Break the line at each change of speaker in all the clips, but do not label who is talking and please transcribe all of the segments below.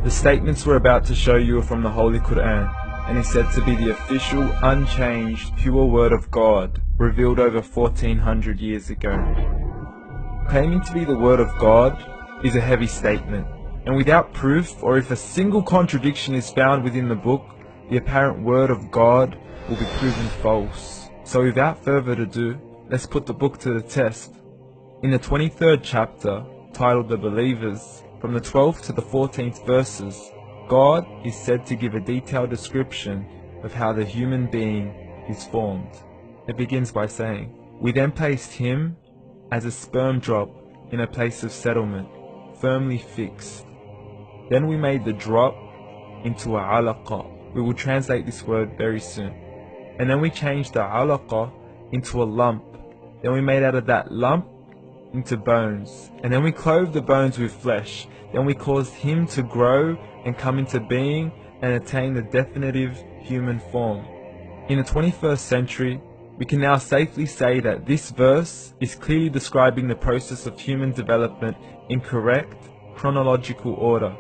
The statements we're about to show you are from the Holy Qur'an, and is said to be the official, unchanged, pure word of God, revealed over 1400 years ago. Claiming to be the word of God is a heavy statement, and without proof, or if a single contradiction is found within the book, the apparent word of God will be proven false. So without further ado, let's put the book to the test. In the 23rd chapter, titled The Believers, from the 12th to the 14th verses, God is said to give a detailed description of how the human being is formed. It begins by saying, "We then placed him as a sperm drop in a place of settlement, firmly fixed. Then we made the drop into a alaqa." We will translate this word very soon. "And then we changed the alaqa into a lump. Then we made out of that lump into bones. And then we clothed the bones with flesh. Then we caused him to grow and come into being and attain the definitive human form." In the 21st century, we can now safely say that this verse is clearly describing the process of human development in correct chronological order.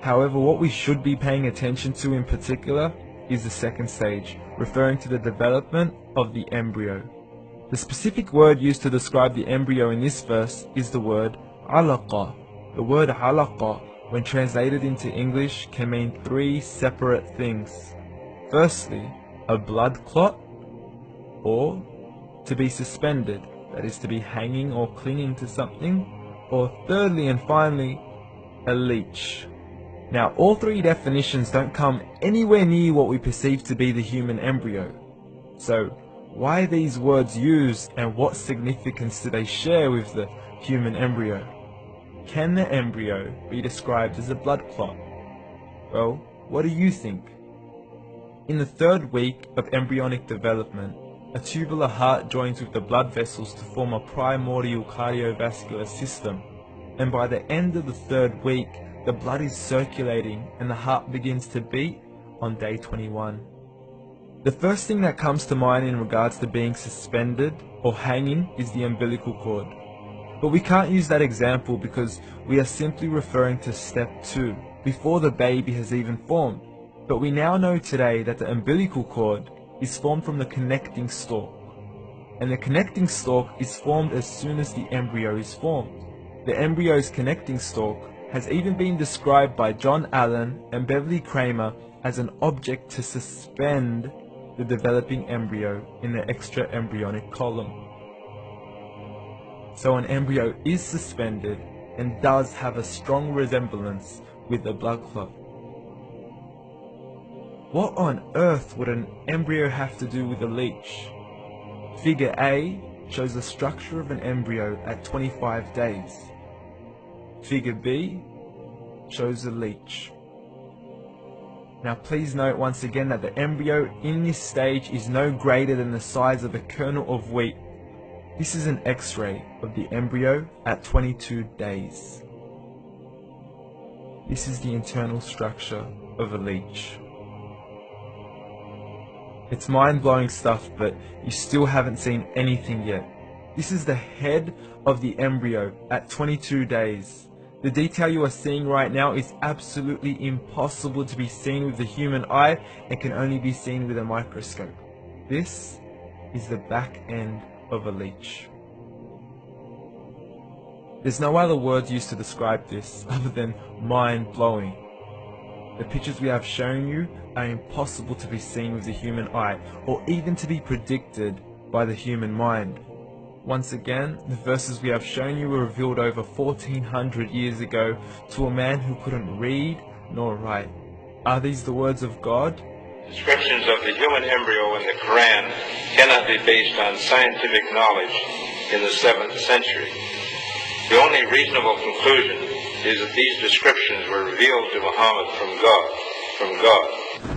However, what we should be paying attention to in particular is the second stage, referring to the development of the embryo. The specific word used to describe the embryo in this verse is the word alaqa. The word alaqa, when translated into English, can mean three separate things. Firstly, a blood clot, or to be suspended, that is to be hanging or clinging to something, or thirdly and finally, a leech. Now, all three definitions don't come anywhere near what we perceive to be the human embryo. So, why are these words used, and what significance do they share with the human embryo? Can the embryo be described as a blood clot? Well, what do you think? In the 3rd week of embryonic development, a tubular heart joins with the blood vessels to form a primordial cardiovascular system, and by the end of the 3rd week, the blood is circulating and the heart begins to beat on day 21. The first thing that comes to mind in regards to being suspended or hanging is the umbilical cord. But we can't use that example because we are simply referring to step 2, before the baby has even formed. But we now know today that the umbilical cord is formed from the connecting stalk. And the connecting stalk is formed as soon as the embryo is formed. The embryo's connecting stalk has even been described by John Allen and Beverly Kramer as an object to suspend the developing embryo in the extra-embryonic column. So an embryo is suspended and does have a strong resemblance with a blood clot. What on earth would an embryo have to do with a leech? Figure A shows the structure of an embryo at 25 days. Figure B shows a leech. Now please note once again that the embryo in this stage is no greater than the size of a kernel of wheat. This is an X-ray of the embryo at 22 days. This is the internal structure of a leech. It's mind-blowing stuff, but you still haven't seen anything yet. This is the head of the embryo at 22 days. The detail you are seeing right now is absolutely impossible to be seen with the human eye and can only be seen with a microscope. This is the back end of a leech. There's no other words used to describe this other than mind-blowing. The pictures we have shown you are impossible to be seen with the human eye, or even to be predicted by the human mind. Once again, the verses we have shown you were revealed over 1400 years ago to a man who couldn't read nor write. Are these the words of God?
Descriptions of the human embryo in the Quran cannot be based on scientific knowledge in the 7th century. The only reasonable conclusion is that these descriptions were revealed to Muhammad from God, from God,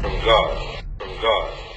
from God, from God.